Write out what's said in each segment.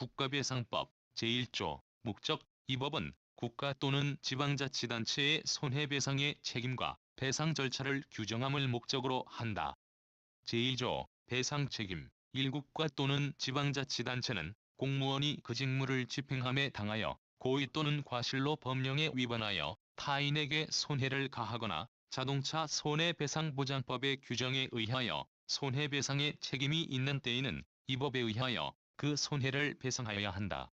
국가배상법 제1조 목적. 이 법은 국가 또는 지방자치단체의 손해배상의 책임과 배상 절차를 규정함을 목적으로 한다. 제1조 배상책임. 1국가 또는 지방자치단체는 공무원이 그 직무를 집행함에 당하여 고의 또는 과실로 법령에 위반하여 타인에게 손해를 가하거나 자동차 손해배상보장법의 규정에 의하여 손해배상의 책임이 있는 때에는 이 법에 의하여 그 손해를 배상하여야 한다.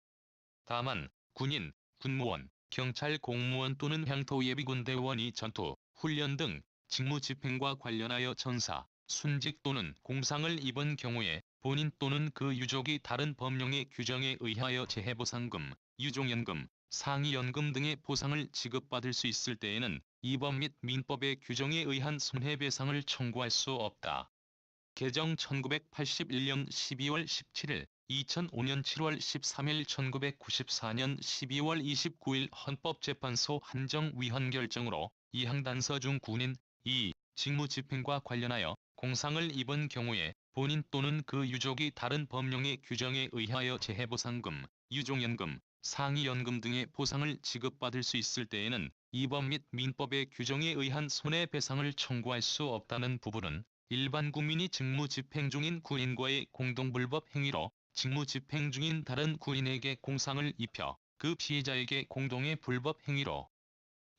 다만 군인, 군무원, 경찰 공무원 또는 향토예비군대원이 전투, 훈련 등 직무 집행과 관련하여 전사, 순직 또는 공상을 입은 경우에 본인 또는 그 유족이 다른 법령의 규정에 의하여 재해보상금, 유종연금, 상이연금 등의 보상을 지급받을 수 있을 때에는 이 법 및 민법의 규정에 의한 손해배상을 청구할 수 없다. 개정 1981년 12월 17일, 2005년 7월 13일, 1994년 12월 29일 헌법재판소 한정위헌 결정으로 이항단서 중 군인, 2. 직무집행과 관련하여 공상을 입은 경우에 본인 또는 그 유족이 다른 법령의 규정에 의하여 재해보상금, 유종연금, 상이연금 등의 보상을 지급받을 수 있을 때에는 이 법 및 민법의 규정에 의한 손해배상을 청구할 수 없다는 부분은 일반 국민이 직무집행 중인 군인과의 공동불법 행위로 직무집행 중인 다른 군인에게 공상을 입혀 그 피해자에게 공동의 불법 행위로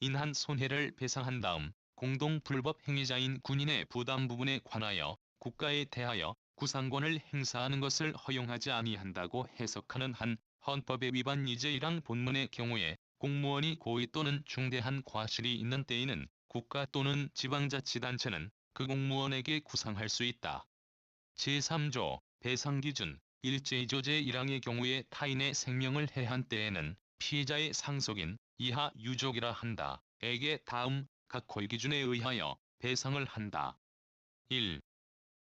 인한 손해를 배상한 다음 공동불법 행위자인 군인의 부담 부분에 관하여 국가에 대하여 구상권을 행사하는 것을 허용하지 아니한다고 해석하는 한 헌법의 위반 제1항 본문의 경우에 공무원이 고의 또는 중대한 과실이 있는 때에는 국가 또는 지방자치단체는 그 공무원에게 구상할 수 있다. 제3조 배상기준. 제1조 제1항의 경우에 타인의 생명을 해한 때에는 피해자의 상속인, 이하 유족이라 한다. 에게 다음 각 고의기준에 의하여 배상을 한다. 1.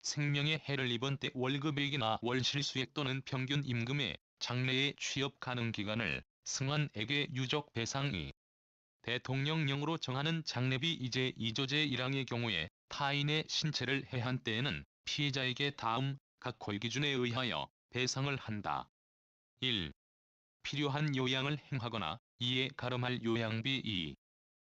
생명의 해를 입은 때 월급액이나 월실수액 또는 평균 임금의 장래의 취업 가능 기간을 승한액의 유족 배상. 2. 대통령령으로 정하는 장례비. 제2조 제1항의 경우에 타인의 신체를 해한 때에는 피해자에게 다음 각 고의기준에 의하여 배상을 한다. 1. 필요한 요양을 행하거나 이에 가름할 요양비. 2.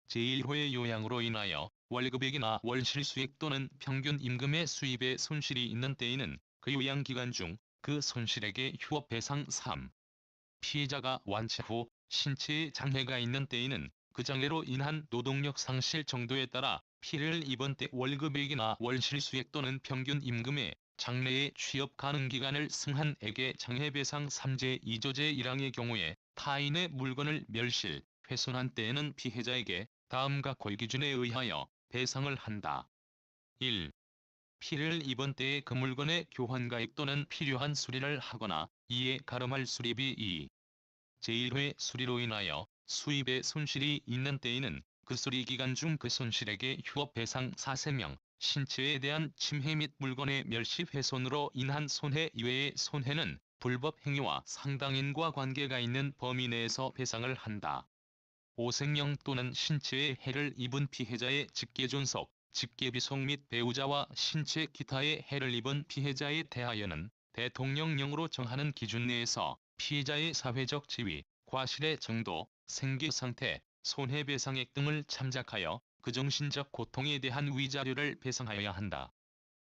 제1호의 요양으로 인하여 월급액이나 월실수액 또는 평균 임금의 수입에 손실이 있는 때에는 그 요양기간 중 그 손실액의 휴업배상. 3. 피해자가 완치 후 신체에 장애가 있는 때에는 그 장애로 인한 노동력 상실 정도에 따라 피해를 입은 때 월급액이나 월실수액 또는 평균 임금의 장래의 취업 가능 기간을 승한액의 장해배상. 3. 제2조 제1항의 경우에 타인의 물건을 멸실, 훼손한 때에는 피해자에게 다음 각 고의기준에 의하여 배상을 한다. 1. 피해를 입은 때에 그 물건의 교환가액 또는 필요한 수리를 하거나 이에 가름할 수리비. 2. 제1회 수리로 인하여 수입에 손실이 있는 때에는 그 수리 기간 중 그 손실액의 휴업배상. 4. 생명, 신체에 대한 침해 및 물건의 멸시 훼손으로 인한 손해 이외의 손해는 불법 행위와 상당인과 관계가 있는 범위 내에서 배상을 한다. 5. 생명 또는 신체에 해를 입은 피해자의 직계존속, 직계비속 및 배우자와 신체 기타에 해를 입은 피해자에 대하여는 대통령령으로 정하는 기준 내에서 피해자의 사회적 지위, 과실의 정도, 생계상태, 손해배상액 등을 참작하여 그 정신적 고통에 대한 위자료를 배상하여야 한다.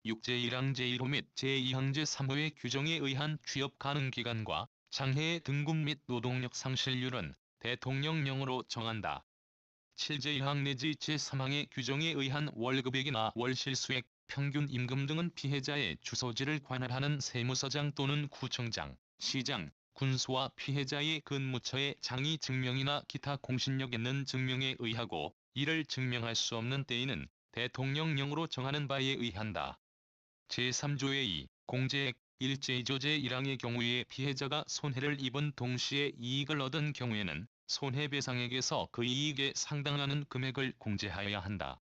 6. 제1항 제1호 및 제2항 제3호의 규정에 의한 취업 가능 기간과 장해의 등급 및 노동력 상실률은 대통령령으로 정한다. 7. 제1항 내지 제3항의 규정에 의한 월급액이나 월실수액, 평균 임금 등은 피해자의 주소지를 관할하는 세무서장 또는 구청장, 시장, 군수와 피해자의 근무처의 장이 증명이나 기타 공신력 있는 증명에 의하고 이를 증명할 수 없는 때에는 대통령령으로 정하는 바에 의한다. 제3조의 2. 공제액. 1. 제2조 제1항의 경우에 피해자가 손해를 입은 동시에 이익을 얻은 경우에는 손해배상액에서 그 이익에 상당하는 금액을 공제하여야 한다.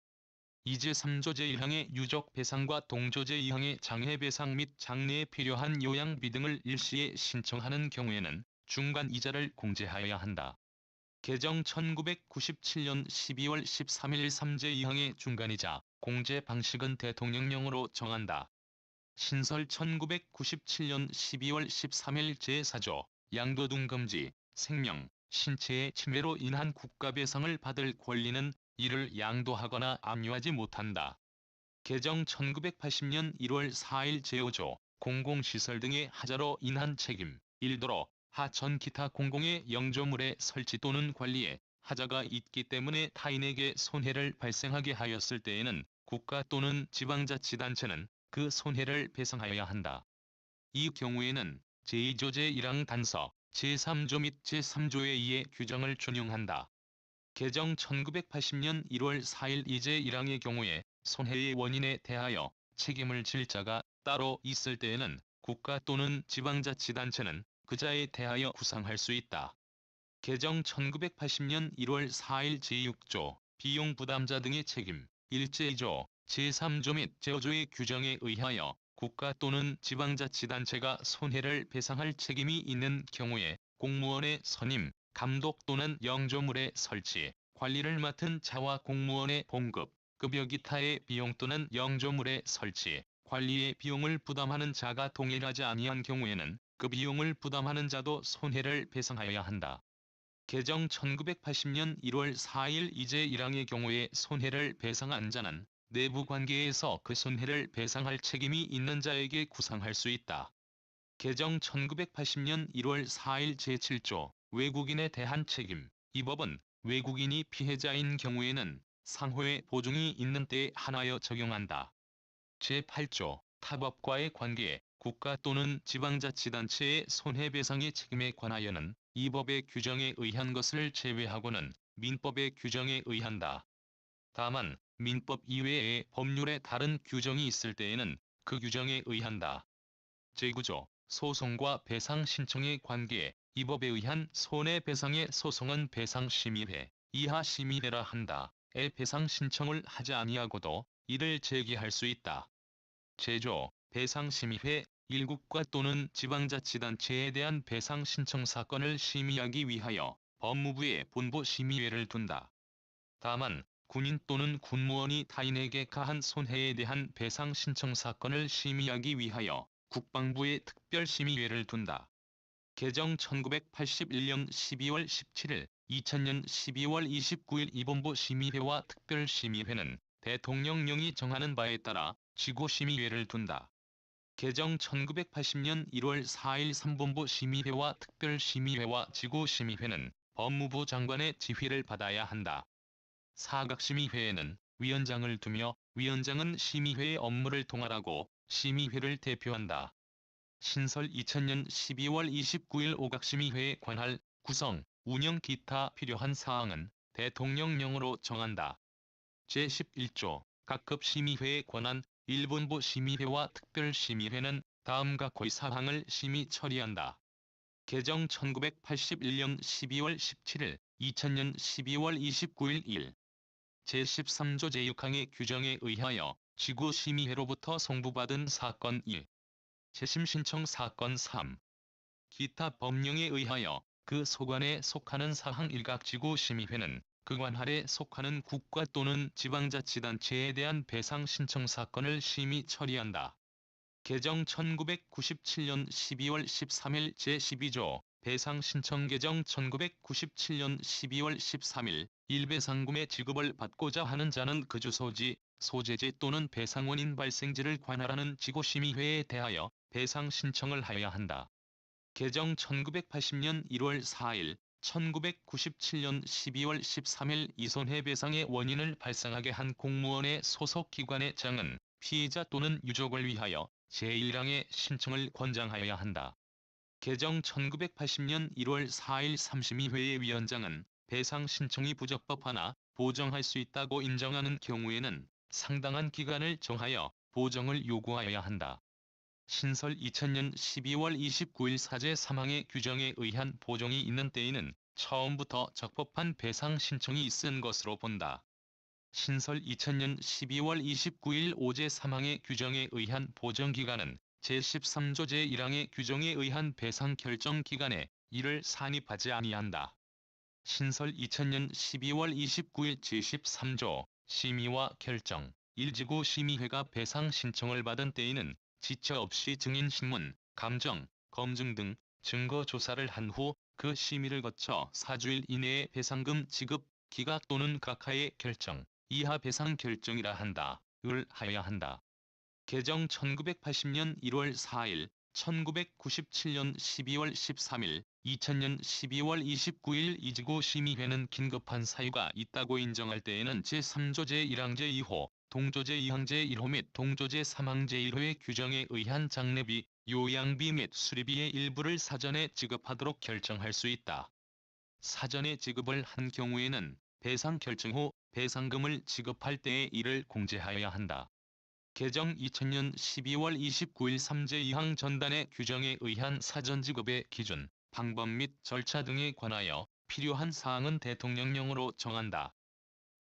2. 제3조 제1항의 유족배상과 동조 제2항의 장해배상 및 장래에 필요한 요양비 등을 일시에 신청하는 경우에는 중간 이자를 공제하여야 한다. 개정 1997년 12월 13일 3. 제2항의 중간이자 공제 방식은 대통령령으로 정한다. 신설 1997년 12월 13일 제4조 양도등 금지, 생명, 신체의 침해로 인한 국가배상을 받을 권리는 이를 양도하거나 압류하지 못한다. 개정 1980년 1월 4일 제5조 공공시설 등의 하자로 인한 책임, 일도로, 하천 기타 공공의 영조물의 설치 또는 관리에 하자가 있기 때문에 타인에게 손해를 발생하게 하였을 때에는 국가 또는 지방자치단체는 그 손해를 배상하여야 한다. 이 경우에는 제2조 제1항 단서, 제3조 및 제3조에 의해 규정을 준용한다. 개정 1980년 1월 4일 제1항의 경우에 손해의 원인에 대하여 책임을 질 자가 따로 있을 때에는 국가 또는 지방자치단체는 그자에 대하여 구상할 수 있다. 개정 1980년 1월 4일 제6조 비용 부담자 등의 책임, 제2조, 제3조 및 제5조의 규정에 의하여 국가 또는 지방자치단체가 손해를 배상할 책임이 있는 경우에 공무원의 선임, 감독 또는 영조물의 설치, 관리를 맡은 자와 공무원의 봉급, 급여 기타의 비용 또는 영조물의 설치, 관리의 비용을 부담하는 자가 동일하지 아니한 경우에는 그 비용을 부담하는 자도 손해를 배상하여야 한다. 개정 1980년 1월 4일 제1항의 경우에 손해를 배상한 자는 내부관계에서 그 손해를 배상할 책임이 있는 자에게 구상할 수 있다. 개정 1980년 1월 4일 제7조 외국인에 대한 책임, 이 법은 외국인이 피해자인 경우에는 상호의 보증이 있는 때에 한하여 적용한다. 제8조 타법과의 관계, 국가 또는 지방자치단체의 손해배상의 책임에 관하여는 이 법의 규정에 의한 것을 제외하고는 민법의 규정에 의한다. 다만 민법 이외의 법률에 다른 규정이 있을 때에는 그 규정에 의한다. 제9조 소송과 배상 신청의 관계, 이 법에 의한 손해배상의 소송은 배상심의회, 이하심의회라 한다. 의 배상 신청을 하지 아니하고도 이를 제기할 수 있다. 제9조 배상심의회 1국가 또는 지방자치단체에 대한 배상 신청 사건을 심의하기 위하여 법무부에 본부심의회를 둔다. 다만 군인 또는 군무원이 타인에게 가한 손해에 대한 배상 신청 사건을 심의하기 위하여 국방부에 특별심의회를 둔다. 개정 1981년 12월 17일, 2000년 12월 29일 이본부 심의회와 특별심의회는 대통령령이 정하는 바에 따라 지구심의회를 둔다. 개정 1980년 1월 4일 3본부 심의회와 특별심의회와 지구심의회는 법무부 장관의 지휘를 받아야 한다. 사각심의회에는 위원장을 두며 위원장은 심의회의 업무를 통할하고 심의회를 대표한다. 신설 2000년 12월 29일 오각심의회에 관할 구성, 운영 기타 필요한 사항은 대통령령으로 정한다. 제11조 각급 심의회에 관한 1본부 심의회와 특별심의회는 다음과 고의 사항을 심의 처리한다. 개정 1981년 12월 17일, 2000년 12월 29일 1. 제13조 제6항의 규정에 의하여 지구심의회로부터 송부받은 사건 1. 재심 신청 사건 3. 기타 법령에 의하여 그 소관에 속하는 사항 일각 지구심의회는 그 관할에 속하는 국가 또는 지방자치단체에 대한 배상 신청 사건을 심의 처리한다. 개정 1997년 12월 13일 제12조 배상 신청 개정 1997년 12월 13일 일배상금의 지급을 받고자 하는 자는 그 주소지, 소재지 또는 배상원인 발생지를 관할하는 지구심의회에 대하여 배상 신청을 하여야 한다. 개정 1980년 1월 4일, 1997년 12월 13일 이 손해배상의 원인을 발생하게 한 공무원의 소속기관의 장은 피해자 또는 유족을 위하여 제1항의 신청을 권장하여야 한다. 개정 1980년 1월 4일 삼심의회의 위원장은 배상 신청이 부적법하나 보정할 수 있다고 인정하는 경우에는 상당한 기간을 정하여 보정을 요구하여야 한다. 신설 2000년 12월 29일 사제 3항의 규정에 의한 보정이 있는 때에는 처음부터 적법한 배상 신청이 있은 것으로 본다. 신설 2000년 12월 29일 5제 3항의 규정에 의한 보정기간은 제13조 제1항의 규정에 의한 배상 결정 기간에 이를 산입하지 아니한다. 신설 2000년 12월 29일 제13조 심의와 결정 1지구 심의회가 배상 신청을 받은 때에는 지체 없이 증인 신문, 감정, 검증 등 증거 조사를 한 후 그 심의를 거쳐 4주일 이내에 배상금 지급, 기각 또는 각하의 결정, 이하 배상 결정이라 한다.을 하여야 한다. 개정 1980년 1월 4일, 1997년 12월 13일, 2000년 12월 29일 이지구 심의회는 긴급한 사유가 있다고 인정할 때에는 제3조 제1항 제2호, 동조 제2항 제1호 및 동조 제3항 제1호의 규정에 의한 장례비, 요양비 및 수리비의 일부를 사전에 지급하도록 결정할 수 있다. 사전에 지급을 한 경우에는 배상 결정 후 배상금을 지급할 때에 이를 공제하여야 한다. 개정 2000년 12월 29일 3제 2항 전단의 규정에 의한 사전지급의 기준, 방법 및 절차 등에 관하여 필요한 사항은 대통령령으로 정한다.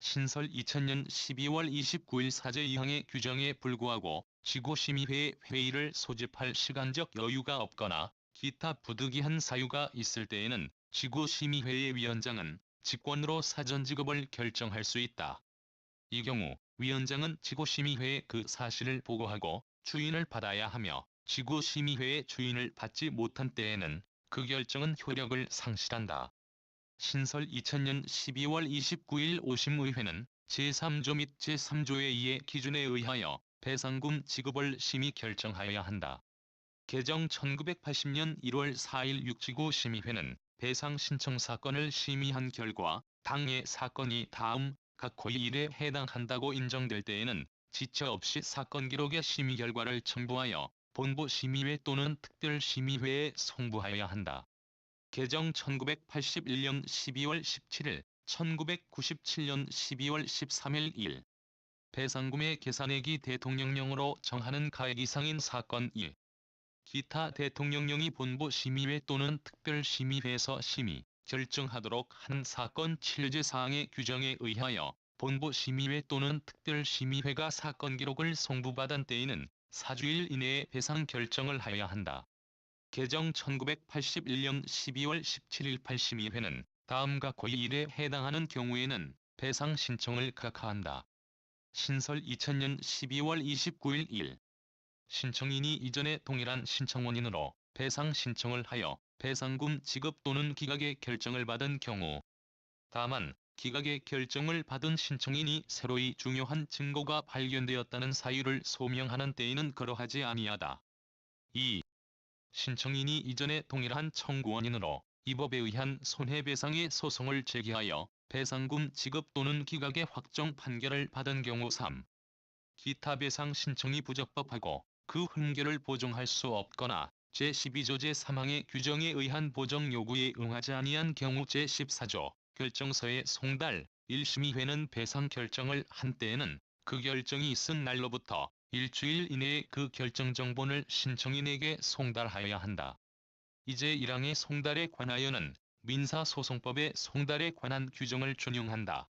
신설 2000년 12월 29일 4제 2항의 규정에 불구하고 지구심의회의 회의를 소집할 시간적 여유가 없거나 기타 부득이한 사유가 있을 때에는 지구심의회의 위원장은 직권으로 사전지급을 결정할 수 있다. 이 경우 위원장은 지구심의회에 그 사실을 보고하고 추인을 받아야 하며 지구심의회의 추인을 받지 못한 때에는 그 결정은 효력을 상실한다. 신설 2000년 12월 29일 오심의회는 제3조 및 제3조의 2의 기준에 의하여 배상금 지급을 심의 결정하여야 한다. 개정 1980년 1월 4일 6지구 심의회는 배상 신청 사건을 심의한 결과 당해 사건이 다음 각 고의1에 해당한다고 인정될 때에는 지체 없이 사건 기록의 심의 결과를 첨부하여 본부 심의회 또는 특별심의회에 송부하여야 한다. 개정 1981년 12월 17일, 1997년 12월 13일 1. 배상금의 계산액이 대통령령으로 정하는 가액 이상인 사건 1. 기타 대통령령이 본부 심의회 또는 특별심의회에서 심의, 결정하도록 하는 사건 7제 사항의 규정에 의하여 본부 심의회 또는 특별심의회가 사건 기록을 송부받은 때에는 4주일 이내에 배상 결정을 하여야 한다. 개정 1981년 12월 17일 8심의회는 다음과 고의1에 해당하는 경우에는 배상 신청을 각하한다. 신설 2000년 12월 29일 1. 신청인이 이전에 동일한 신청원인으로 배상 신청을 하여 배상금 지급 또는 기각의 결정을 받은 경우. 다만 기각의 결정을 받은 신청인이 새로이 중요한 증거가 발견되었다는 사유를 소명하는 때에는 그러하지 아니하다. 2. 신청인이 이전에 동일한 청구원인으로 이 법에 의한 손해배상의 소송을 제기하여 배상금 지급 또는 기각의 확정 판결을 받은 경우. 3. 기타 배상 신청이 부적법하고 그 흠결을 보정할 수 없거나 제12조 제3항의 규정에 의한 보정 요구에 응하지 아니한 경우 제14조 결정서의 송달 1심의회는 배상 결정을 한 때에는 그 결정이 있은 날로부터 일주일 이내에 그 결정 정본을 신청인에게 송달하여야 한다. 이제 1항의 송달에 관하여는 민사소송법의 송달에 관한 규정을 준용한다.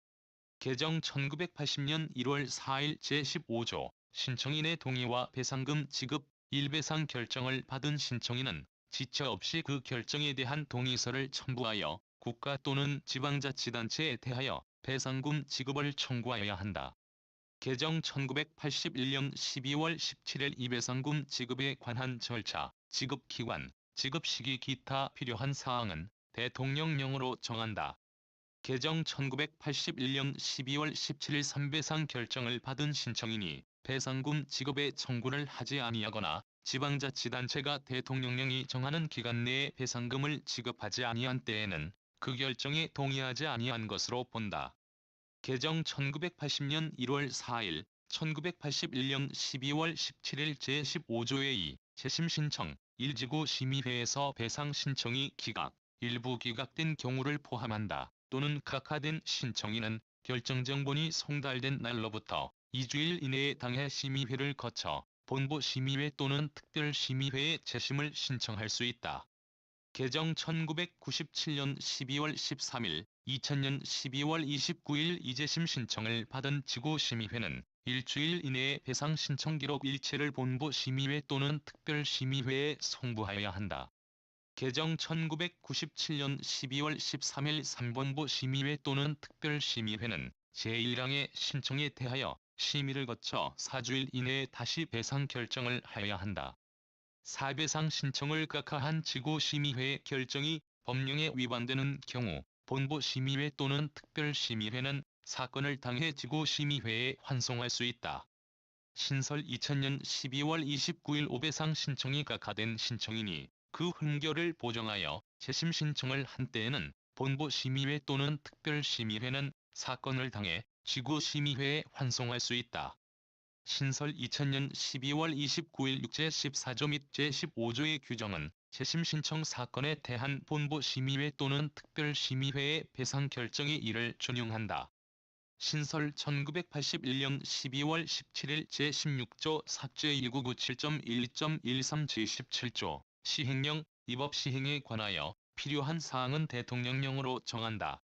개정 1980년 1월 4일 제15조 신청인의 동의와 배상금 지급, 일배상 결정을 받은 신청인은 지체 없이 그 결정에 대한 동의서를 첨부하여 국가 또는 지방자치단체에 대하여 배상금 지급을 청구하여야 한다. 개정 1981년 12월 17일 이 배상금 지급에 관한 절차, 지급기관, 지급시기 기타 필요한 사항은 대통령령으로 정한다. 개정 1981년 12월 17일 3배상 결정을 받은 신청인이 배상금 지급에 청구를 하지 아니하거나 지방자치단체가 대통령령이 정하는 기간 내에 배상금을 지급하지 아니한 때에는 그 결정에 동의하지 아니한 것으로 본다. 개정 1980년 1월 4일, 1981년 12월 17일 제15조의 2, 재심 신청, 1지구 심의회에서 배상 신청이 기각, 일부 기각된 경우를 포함한다. 또는 각하된 신청인은 결정정본이 송달된 날로부터 2주일 이내에 당해 심의회를 거쳐 본부 심의회 또는 특별심의회에 재심을 신청할 수 있다. 개정 1997년 12월 13일, 2000년 12월 29일 이재심 신청을 받은 지구심의회는 일주일 이내에 배상 신청 기록 일체를 본부 심의회 또는 특별심의회에 송부하여야 한다. 개정 1997년 12월 13일 3본부 심의회 또는 특별심의회는 제1항의 신청에 대하여 심의를 거쳐 4주일 이내에 다시 배상 결정을 하여야 한다. 사배상 신청을 각하한 지구심의회의 결정이 법령에 위반되는 경우 본부심의회 또는 특별심의회는 사건을 당해 지구심의회에 환송할 수 있다. 신설 2000년 12월 29일 오배상 신청이 각하된 신청인이 그 흔결을 보정하여 재심 신청을 한 때에는 본부심의회 또는 특별심의회는 사건을 당해 지구심의회에 환송할 수 있다. 신설 2000년 12월 29일 제14조 및 제15조의 규정은 재심 신청 사건에 대한 본부심의회 또는 특별심의회의 배상 결정이 이를 준용한다. 신설 1981년 12월 17일 제16조 삭제 1997.12.13 제17조 시행령 입법 시행에 관하여 필요한 사항은 대통령령으로 정한다.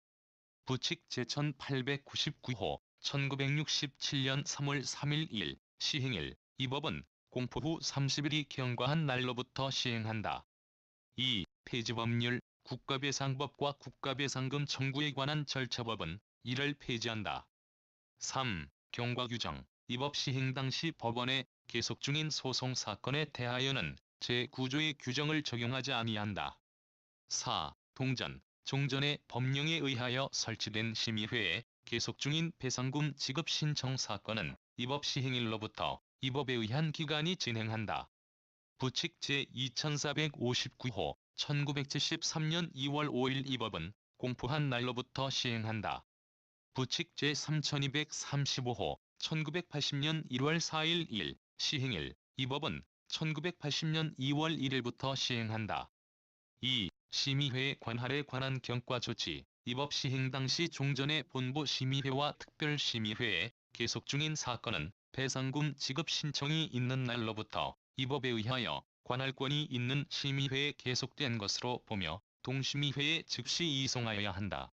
부칙 제1899호 1967년 3월 3일 1 시행일 이 법은 공포 후 30일이 경과한 날로부터 시행한다. 2. 폐지법률 국가배상법과 국가배상금 청구에 관한 절차법은 이를 폐지한다. 3. 경과규정 이 법 시행 당시 법원에 계속 중인 소송 사건에 대하여는 제9조의 규정을 적용하지 아니한다. 4. 동전, 종전의 법령에 의하여 설치된 심의회에 계속 중인 배상금 지급 신청 사건은 이 법 시행일로부터 이 법에 의한 기간이 진행한다. 부칙 제2459호 1973년 2월 5일 이 법은 공포한 날로부터 시행한다. 부칙 제3235호 1980년 1월 4일 1 시행일 이 법은 1980년 2월 1일부터 시행한다. 2. 심의회의 관할에 관한 경과조치 이 법 시행 당시 종전의 본부 심의회와 특별심의회에 계속 중인 사건은 배상금 지급 신청이 있는 날로부터 이 법에 의하여 관할권이 있는 심의회에 계속된 것으로 보며 동심의회에 즉시 이송하여야 한다.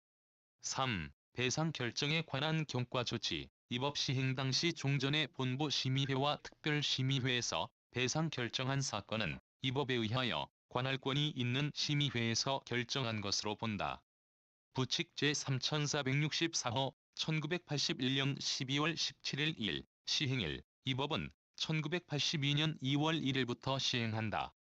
3. 배상 결정에 관한 경과조치 이 법 시행 당시 종전의 본부 심의회와 특별심의회에서 배상 결정한 사건은 이 법에 의하여 관할권이 있는 심의회에서 결정한 것으로 본다. 부칙 제3464호 1981년 12월 17일 1 시행일 이 법은 1982년 2월 1일부터 시행한다.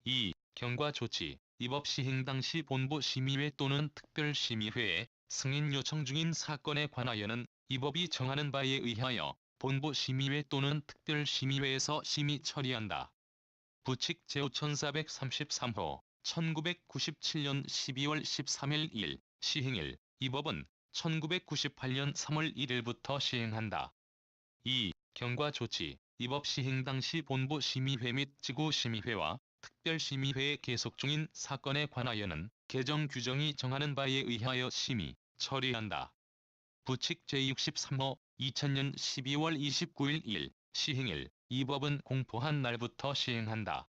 2. 경과조치 이 법 시행 당시 본부 심의회 또는 특별심의회에 승인 요청 중인 사건에 관하여는 이 법이 정하는 바에 의하여 본부 심의회 또는 특별심의회에서 심의 처리한다. 부칙 제5433호 1997년 12월 13일 1 시행일 이 법은 1998년 3월 1일부터 시행한다. 2. 경과조치 이 법 시행 당시 본부 심의회 및 지구심의회와 특별심의회에 계속 중인 사건에 관하여는 개정 규정이 정하는 바에 의하여 심의, 처리한다. 부칙 제63호 2000년 12월 29일 1 시행일 이 법은 공포한 날부터 시행한다.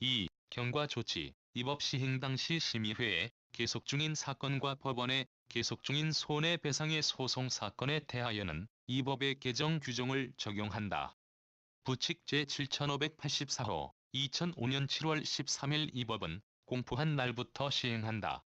2. 경과조치 이 법 시행 당시 심의회에 계속 중인 사건과 법원에 계속 중인 손해배상의 소송 사건에 대하여는 이 법의 개정 규정을 적용한다. 부칙 제7584호 2005년 7월 13일 이 법은 공포한 날부터 시행한다.